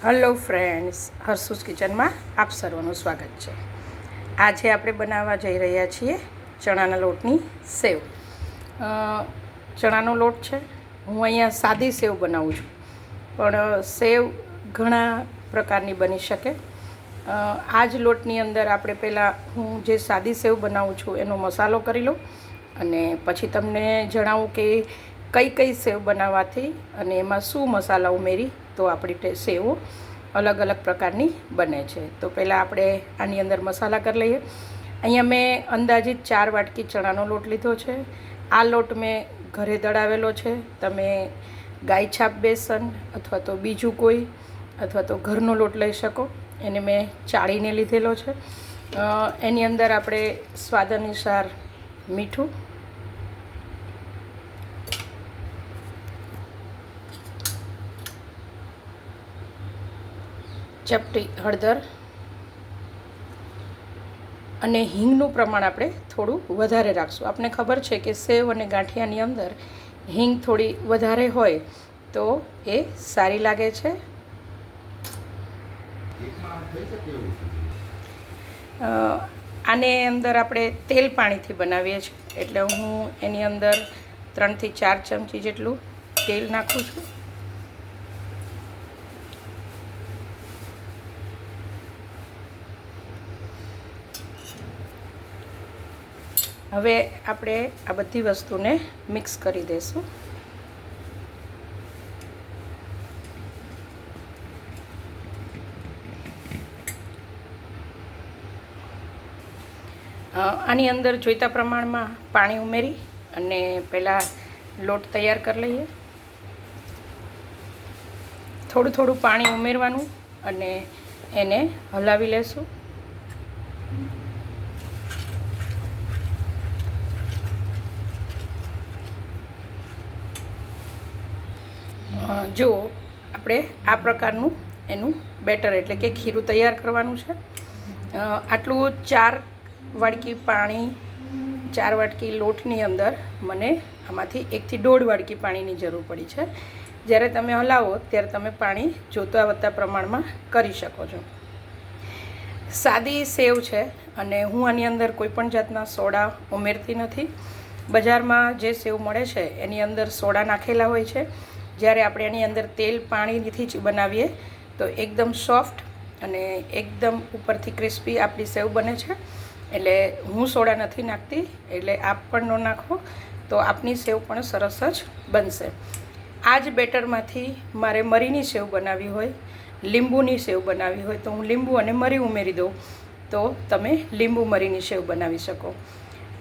Hello friends, હર્ષુસ કિચનમાં આપ સર્વનું સ્વાગત છે। આજે આપણે બનાવવા જઈ રહ્યા છીએ ચણાના લોટની સેવ। ચણાનો લોટ છે, હું અહીંયા સાદી સેવ બનાવું છું, પણ સેવ ઘણા પ્રકારની બની શકે। આ જ લોટની અંદર આપણે પહેલાં હું જે સાદી સેવ બનાવું છું એનો મસાલો કરી લઉં અને પછી તમને જણાવું કે કઈ કઈ સેવ બનાવવાથી અને એમાં શું મસાલા ઉમેરી તો આપણી સેવો અલગ અલગ પ્રકારની બને છે। તો પહેલાં આપણે આની અંદર મસાલા કરી લઈએ। અહીંયા મેં અંદાજિત 4 વાટકી ચણાનો લોટ લીધો છે। આ લોટ મેં ઘરે દળાવેલો છે। તમે ગાય છાપ બેસન અથવા તો બીજું કોઈ અથવા તો ઘરનો લોટ લઈ શકો। એને મેં ચાળીને લીધેલો છે। એની અંદર આપણે સ્વાદ અનુસાર મીઠું, ચપટી હળદર અને હિંગનું પ્રમાણ આપણે થોડું વધારે રાખશું। આપણને ખબર છે કે સેવ અને ગાંઠિયાની અંદર હિંગ થોડી વધારે હોય તો એ સારી લાગે છે। આને અંદર આપણે તેલ પાણીથી બનાવીએ છીએ, એટલે હું એની અંદર 3 થી 4 ચમચી જેટલું તેલ નાખું છું। હવે આપણે આ બધી વસ્તુને મિક્સ કરી દઈશું। આની અંદર જોઈતા પ્રમાણમાં પાણી ઉમેરી અને પહેલાં લોટ તૈયાર કરી લઈએ। થોડું થોડું પાણી ઉમેરવાનું અને એને હલાવી લેશું। જો આપણે આ પ્રકારનું એનું બેટર એટલે કે ખીરું તૈયાર કરવાનું છે। આટલું 4 વાટકી પાણી, 4 વાટકી લોટની અંદર મને આમાંથી 1 થી 1.5 વાટકી પાણીની જરૂર પડી છે। જ્યારે તમે હલાવો ત્યારે તમે પાણી જોતા વધતા પ્રમાણમાં કરી શકો છો। સાદી સેવ છે અને હું આની અંદર કોઈપણ જાતના સોડા ઉમેરતી નથી। બજારમાં જે સેવ મળે છે એની અંદર સોડા નાખેલા હોય છે, જ્યારે આપણે એની અંદર તેલ પાણીથી જ બનાવીએ તો એકદમ સોફ્ટ અને એકદમ ઉપરથી ક્રિસ્પી આપણી સેવ બને છે। એટલે હું સોડા નથી નાખતી, એટલે આપ પણ ન નાખો તો આપની સેવ પણ સરસ જ બનશે। આ જ બેટરમાંથી મારે મરીની સેવ બનાવવી હોય, લીંબુની સેવ બનાવવી હોય તો હું લીંબુ અને મરી ઉમેરી દઉં તો તમે લીંબુ મરીની સેવ બનાવી શકો।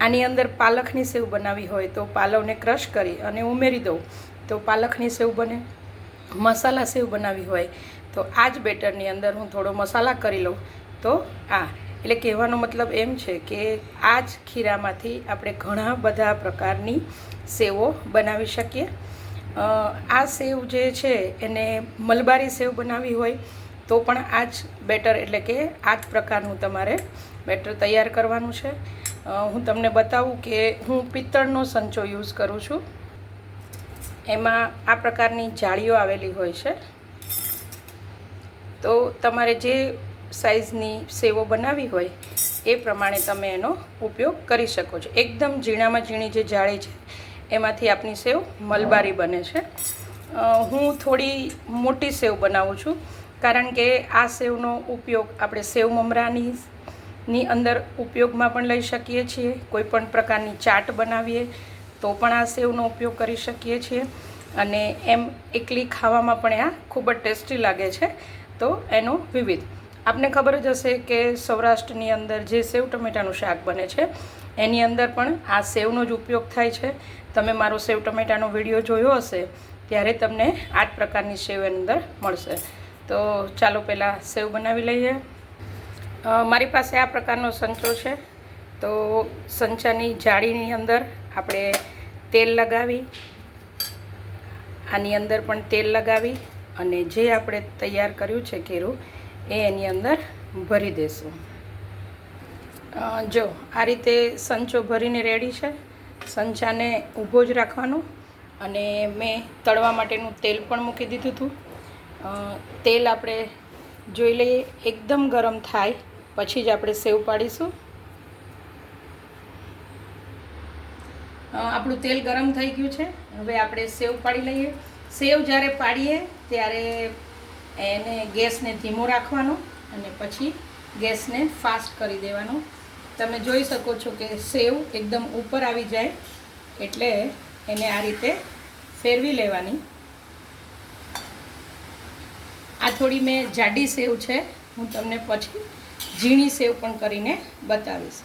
આની અંદર પાલકની સેવ બનાવવી હોય તો પાલવને ક્રશ કરી અને ઉમેરી દઉં તો પાલકની સેવ બને। મસાલા સેવ બનાવવી હોય તો આ જ બેટરની અંદર હું થોડો મસાલા કરી લઉં તો એટલે કહેવાનો મતલબ એમ છે કે આ જ ખીરામાંથી આપણે ઘણા બધા પ્રકારની સેવો બનાવી શકીએ। આ સેવ જે છે એને મલબારી સેવ બનાવવી હોય તો પણ આ જ બેટર એટલે કે આ જ પ્રકારનું તમારે બેટર તૈયાર કરવાનું છે। હું તમને બતાવું કે હું પિત્તળનો સંચો યુઝ કરું છું। એમાં આ પ્રકારની જાળીઓ આવેલી હોય છે, તો તમારે જે સાઇઝની સેવો બનાવવી હોય એ પ્રમાણે તમે એનો ઉપયોગ કરી શકો છો। એકદમ ઝીણામાં ઝીણી જે જાળી છે એમાંથી આપણી સેવ મલબારી બને છે। હું થોડી મોટી સેવ બનાવું છું, કારણ કે આ સેવનો ઉપયોગ આપણે સેવ મમરાની અંદર ઉપયોગમાં પણ લઈ શકીએ છીએ। કોઈપણ પ્રકારની ચાટ બનાવીએ તો પણ આ સેવનો ઉપયોગ કરી શકીએ છીએ અને એમ એકલી ખાવામાં પણ આ ખૂબ જ ટેસ્ટી લાગે છે। તો એનો વિવિધ આપને ખબર જ હશે કે સૌરાષ્ટ્રની અંદર જે સેવ ટમેટાનું શાક બને છે એની અંદર પણ આ સેવનો જ ઉપયોગ થાય છે। તમે મારો સેવ ટમેટાનો વિડીયો જોયો હશે ત્યારે તમને આ જ પ્રકારની સેવ એની અંદર મળશે। તો ચાલો પહેલાં સેવ બનાવી લઈએ। મારી પાસે આ પ્રકારનો સંચો છે, તો સંચાની જાળીની અંદર આપણે તેલ લગાવી, આની અંદર પણ તેલ લગાવી અને જે આપણે તૈયાર કર્યું છે ખીરું એ એની અંદર ભરી દઈશું। જો આ રીતે સંચો ભરીને રેડી છે। સંચાને ઊભો જ રાખવાનો અને મેં તળવા માટેનું તેલ પણ મૂકી દીધું હતું તેલ આપણે જોઈ લઈએ, એકદમ ગરમ થાય પછી જ આપણે સેવ પાડીશું. આપણું તેલ ગરમ થઈ ગયું છે. હવે આપણે સેવ પાડી લઈએ. સેવ જ્યારે પાડીએ ત્યારે એને ગેસને ધીમો રાખવાનો અને પછી ગેસને ફાસ્ટ કરી દેવાનો. તમે જોઈ શકો છો કે સેવ એકદમ ઉપર આવી જાય એટલે એને આ રીતે ફેરવી લેવાની. આ થોડી મેં જાડી સેવ છે, હું તમને પછી ઝીણી સેવ પણ કરીને બતાવીશ.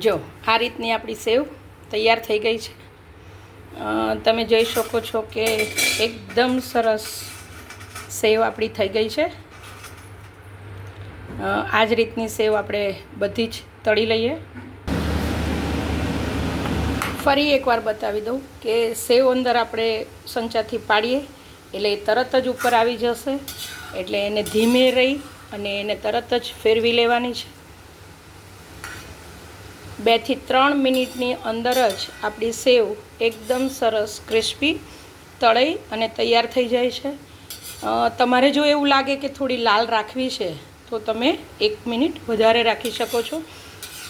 જો આ રીતની આપણી સેવ તૈયાર થઈ ગઈ છે. તમે જોઈ શકો છો કે એકદમ સરસ સેવ આપણી થઈ ગઈ છે. આ જ રીતની સેવ આપણે બધી જ તળી લઈએ. ફરી એકવાર બતાવી દઉં કે સેવ અંદર આપણે સંચાથી પાડીએ એટલે એ તરત જ ઉપર આવી જશે, એટલે એને ધીમે રહી અને એને તરત જ ફેરવી લેવાની છે. 2 થી 3 મિનિટની અંદર જ આપણી સેવ એકદમ સરસ ક્રિસ્પી તળાઈ અને તૈયાર થઈ જાય છે. તમારે જો એવું લાગે કે થોડી લાલ રાખવી છે તો તમે 1 મિનિટ વધારે રાખી શકો છો.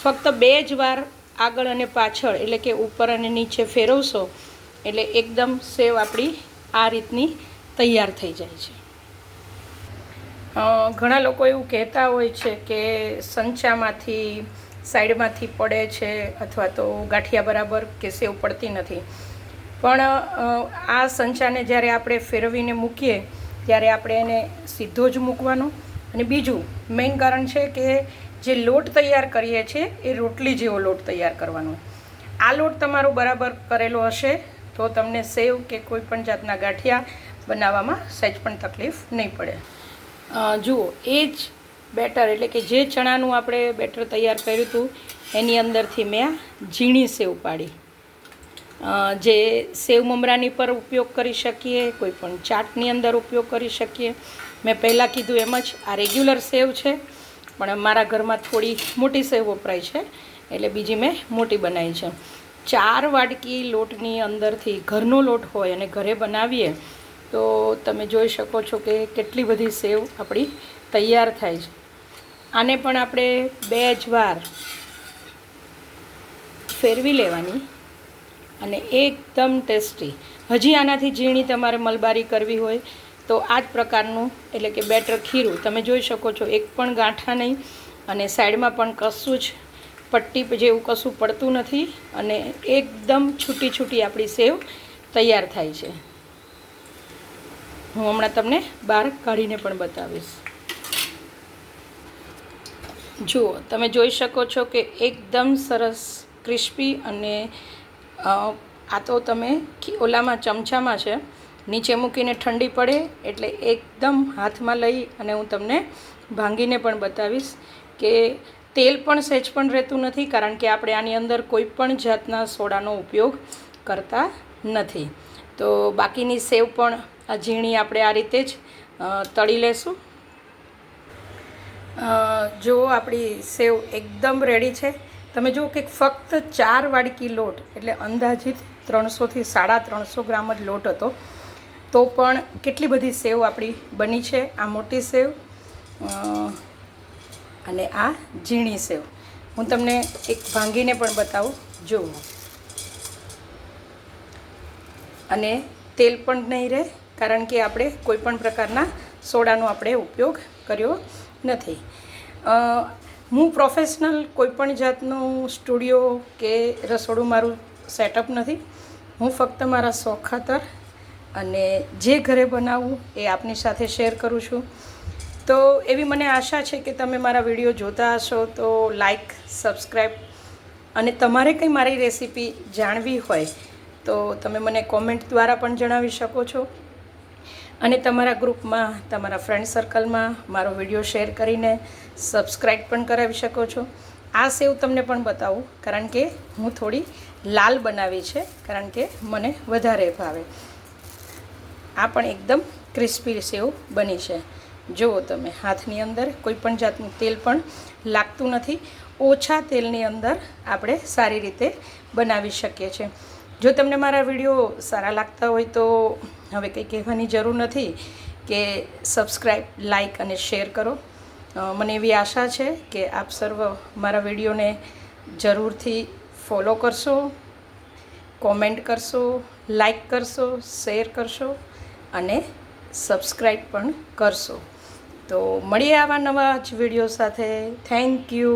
ફક્ત 2 જ વાર આગળ અને પાછળ એટલે કે ઉપર અને નીચે ફેરવશો એટલે એકદમ સેવ આપણી આ રીતની તૈયાર થઈ જાય છે. ઘણા લોકો એવું કહેતા હોય છે કે સંચામાંથી સાઈડમાંથી પડે છે અથવા તો ગાંઠિયા બરાબર કે સેવ પડતી નથી. પણ આ સંચાને જ્યારે આપણે ફેરવીને મૂકીએ ત્યારે આપણે એને સીધો જ મૂકવાનો. અને બીજું મેઇન કારણ છે કે જે લોટ તૈયાર કરીએ છીએ એ રોટલી જેવો લોટ તૈયાર કરવાનો. આ લોટ તમારો બરાબર કરેલો હશે તો તમને સેવ કે કોઈ પણ જાતના ગાંઠિયા બનાવવામાં સહેજ પણ તકલીફ નહીં પડે. જુઓ એ જ બેટર એટલે કે જે ચણાનું આપણે બેટર તૈયાર કર્યું હતું એની અંદરથી મેં ઝીણી સેવ પાડી. જે સેવ મમરાની પર ઉપયોગ કરી શકીએ, કોઈ પણ ચાટની અંદર ઉપયોગ કરી શકીએ. મેં પહેલાં કીધું એમ જ આ રેગ્યુલર સેવ છે, પણ મારા ઘરમાં થોડી મોટી સેવ વપરાય છે એટલે બીજી મેં મોટી બનાવી છે. 4 વાટકી લોટની અંદરથી ઘરનો લોટ હોય અને ઘરે બનાવીએ તો તમે જોઈ શકો છો કે કેટલી બધી સેવ આપણી તૈયાર થાય છે. આને પણ આપણે 2 જ વાર ફેરવી લેવાની અને એકદમ ટેસ્ટી. હજી આનાથી ઝીણી તમારે મલબારી કરવી હોય તો આ જ પ્રકારનું એટલે કે બેટર ખીરું તમે જોઈ શકો છો, એક પણ ગાંઠા નહીં અને સાઈડમાં પણ કશું જ પટ્ટી જેવું કશું પડતું નથી અને એકદમ છૂટી છૂટી આપણી સેવ તૈયાર થાય છે. હું હમણાં તમને બહાર કાઢીને પણ બતાવીશ. જુઓ તમે જોઈ શકો છો કે એકદમ સરસ ક્રિસ્પી અને આ તો તમે ઓલામાં ચમચામાં છે, નીચે મૂકીને ઠંડી પડે એટલે એકદમ હાથમાં લઈ અને હું તમને ભાંગીને પણ બતાવીશ કે તેલ પણ સહેજ પણ રહેતું નથી, કારણ કે આપણે આની અંદર કોઈ પણ જાતના સોડાનો ઉપયોગ કરતા નથી. તો બાકીની સેવ પણ આ ઝીણી આપણે આ રીતે જ તળી લેશું. જો આપણી સેવ એકદમ રેડી છે. તમે જુઓ કે ફક્ત 4 વાડકી લોટ એટલે અંદાજિત 300 થી 350 ગ્રામ જ લોટ હતો, તો પણ કેટલી બધી સેવ આપણી બની છે. આ મોટી સેવ અને આ ઝીણી સેવ હું તમને એક ભાંગીને પણ બતાવું. જુઓ, અને તેલ પણ નહીં રહે કારણ કે આપણે કોઈ પણ પ્રકારના સોડાનો આપણે ઉપયોગ કર્યો નથી. હું પ્રોફેશનલ કોઈપણ જાતનું સ્ટુડિયો કે રસોડું મારું સેટઅપ નથી. હું ફક્ત મારા શોખ ખાતર અને જે ઘરે બનાવું એ આપની સાથે શેર કરું છું. તો એવી મને આશા છે કે તમે મારા વિડીયો જોતા હશો તો લાઈક, સબસ્ક્રાઈબ અને તમારે કંઈ મારી રેસીપી જાણવી હોય તો તમે મને કોમેન્ટ દ્વારા પણ જણાવી શકો છો. અને તમારા ગ્રુપમાં, તમારા ફ્રેન્ડ સર્કલમાં મારો વિડીયો શેર કરીને સબસ્ક્રાઈબ પણ કરાવી શકો છો. આ સેવ તમને પણ બતાવું કારણ કે હું થોડી લાલ બનાવી છે કારણ કે મને વધારે ભાવે. આ પણ એકદમ ક્રિસ્પી સેવ બની છે. જુઓ તમે, હાથની અંદર કોઈ પણ જાતનું તેલ પણ લાગતું નથી. ઓછા તેલની અંદર આપણે સારી રીતે બનાવી શકીએ છીએ. જો તમને મારા વિડીયો સારા લાગતા હોય તો હવે કંઈ કહેવાની જરૂર નથી કે સબસ્ક્રાઈબ, લાઈક અને શેર કરો. મને એવી આશા છે કે આપ સર્વ મારા વિડીયોને જરૂરથી ફોલો કરશો, કોમેન્ટ કરશો, લાઈક કરશો, શેર કરશો અને સબસ્ક્રાઈબ પણ કરશો. તો મળીએ આવા નવા જ વિડીયો સાથે. Thank you.